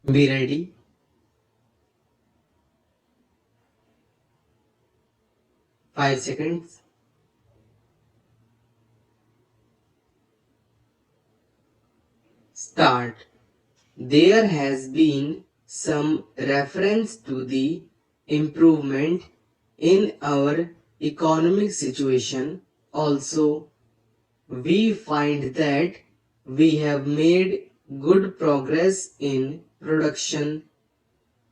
Be ready. Five seconds. Start. There has been some reference to the improvement in our economic situation. Also, we find that we have made good progress in production.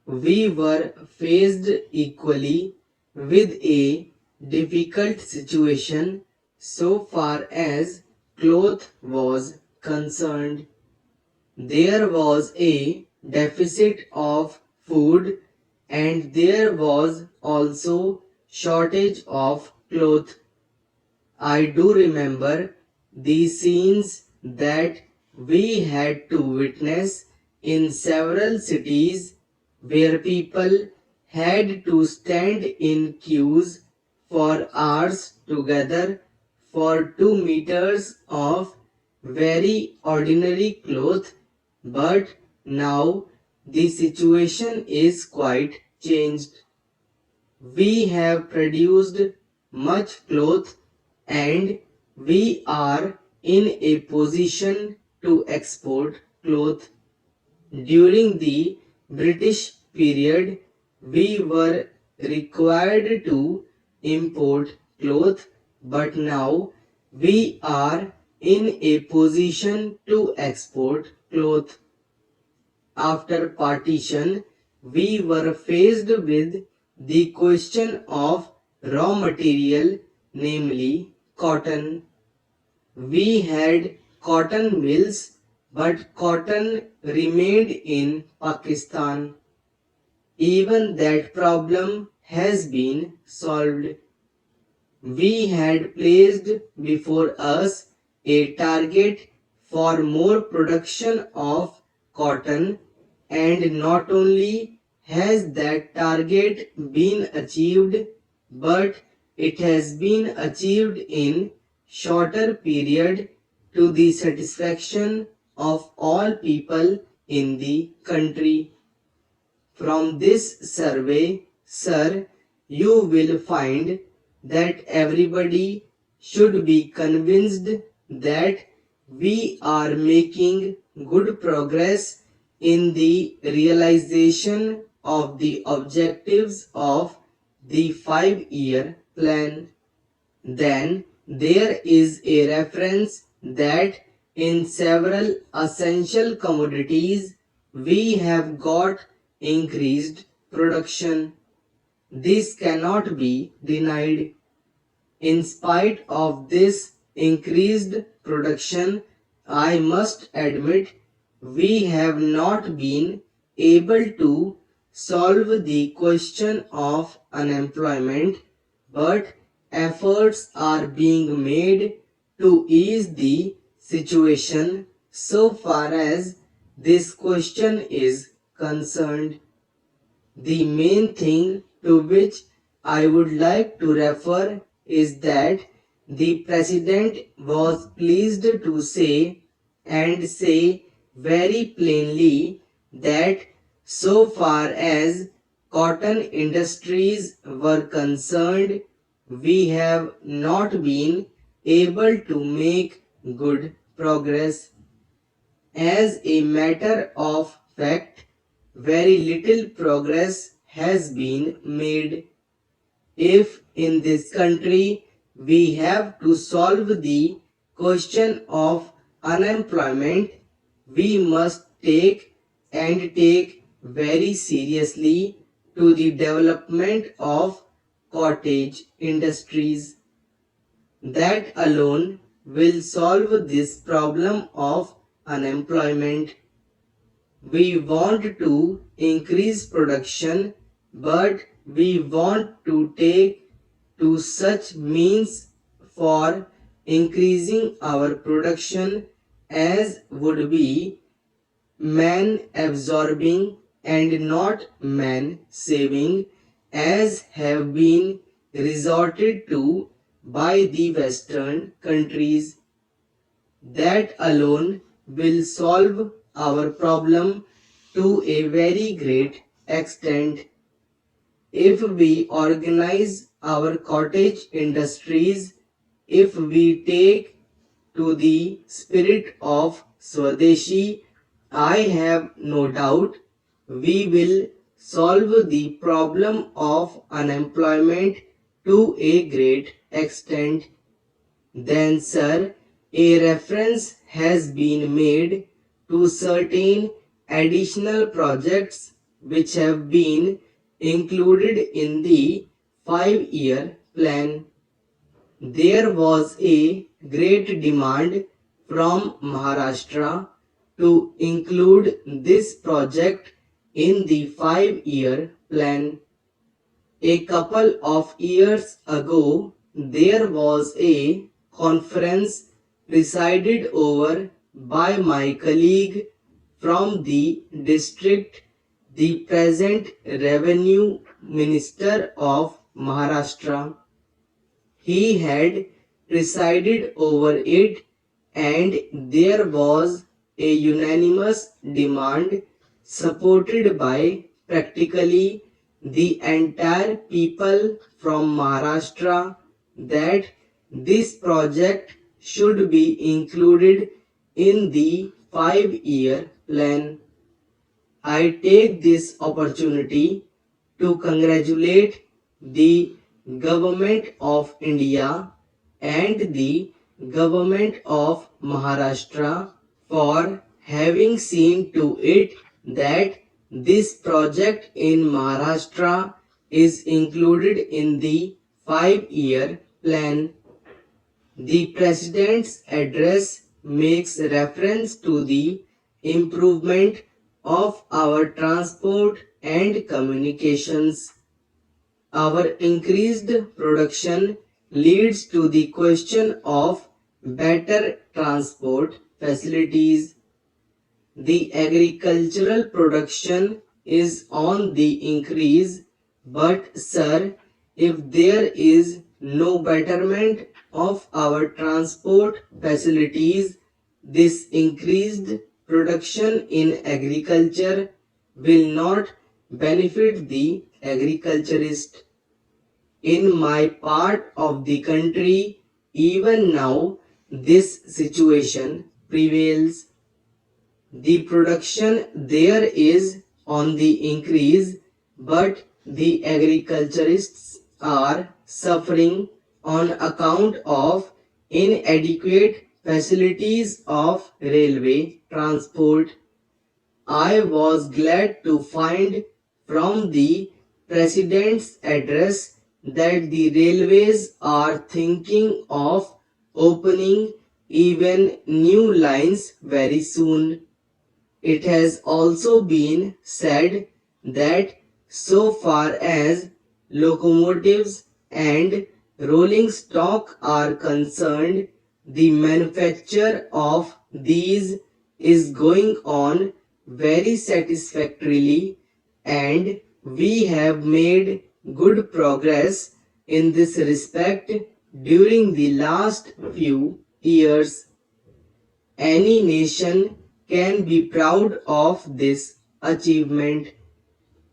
We were faced equally with a difficult situation so far as cloth was concerned. There was a deficit of food and there was also shortage of cloth. I do remember the scenes that we had to witness in several cities where people had to stand in queues for hours together for 2 meters of very ordinary cloth, but now the situation is quite changed. We have produced much cloth and we are in a position to export cloth. During the British period, we were required to import cloth, but now we are in a position to export cloth. After partition, we were faced with the question of raw material, namely cotton. We had cotton mills, but cotton remained in Pakistan. Even that problem has been solved. We had placed before us a target for more production of cotton, and not only has that target been achieved, but it has been achieved in shorter period to the satisfaction of all people in the country. From this survey, sir, you will find that everybody should be convinced that we are making good progress in the realization of the objectives of the 5-year plan. Then there is a reference that in several essential commodities we have got increased production. This cannot be denied. In spite of this increased production, I must admit we have not been able to solve the question of unemployment, but efforts are being made to ease the situation so far as this question is concerned. The main thing to which I would like to refer is that the President was pleased to say and say very plainly that so far as cotton industries were concerned, we have not been able to make good progress. As a matter of fact, very little progress has been made. If in this country we have to solve the question of unemployment, we must take very seriously to the development of cottage industries. That alone will solve this problem of unemployment. We want to increase production, but we want to take to such means for increasing our production as would be man absorbing and not man saving, as have been resorted to by the Western countries. That alone will solve our problem to a very great extent. If we organize our cottage industries, if we take to the spirit of Swadeshi, I have no doubt we will solve the problem of unemployment to a great extent. Then, sir, a reference has been made to certain additional projects which have been included in the 5-year plan. There was a great demand from Maharashtra to include this project in the 5-year plan. A couple of years ago, there was a conference presided over by my colleague from the district, the present Revenue Minister of Maharashtra. He had presided over it, and there was a unanimous demand supported by practically the entire people from Maharashtra that this project should be included in the 5-year plan. I take this opportunity to congratulate the Government of India and the Government of Maharashtra for having seen to it that this project in Maharashtra is included in the 5-year plan. The President's address makes reference to the improvement of our transport and communications. Our increased production leads to the question of better transport facilities. The agricultural production is on the increase, but sir, if there is no betterment of our transport facilities, this increased production in agriculture will not benefit the agriculturist. In my part of the country, even now, this situation prevails. The production there is on the increase, but the agriculturists are suffering on account of inadequate facilities of railway transport. I was glad to find from the President's address that the railways are thinking of opening even new lines very soon. It has also been said that so far as locomotives and rolling stock are concerned, the manufacture of these is going on very satisfactorily, and we have made good progress in this respect during the last few years. Any nation can be proud of this achievement.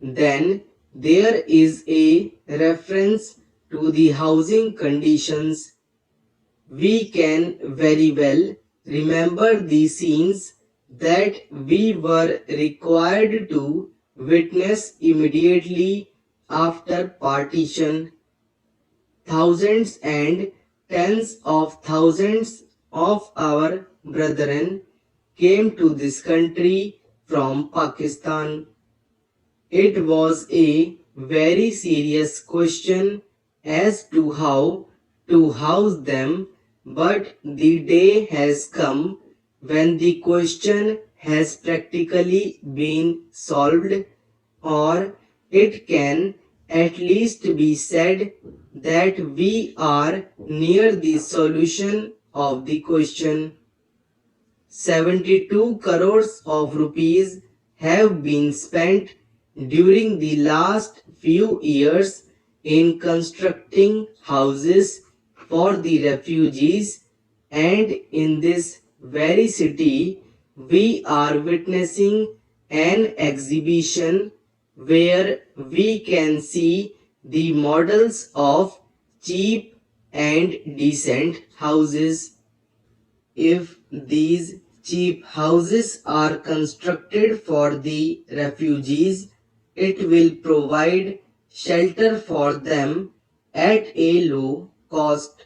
Then there is a reference to the housing conditions. We can very well remember the scenes that we were required to witness immediately after partition. Thousands and tens of thousands of our brethren came to this country from Pakistan. It was a very serious question as to how to house them, but the day has come when the question has practically been solved, or it can at least be said that we are near the solution of the question. 72 crores of rupees have been spent during the last few years in constructing houses for the refugees, and in this very city we are witnessing an exhibition where we can see the models of cheap and decent houses. If these cheap houses are constructed for the refugees, it will provide shelter for them at a low cost.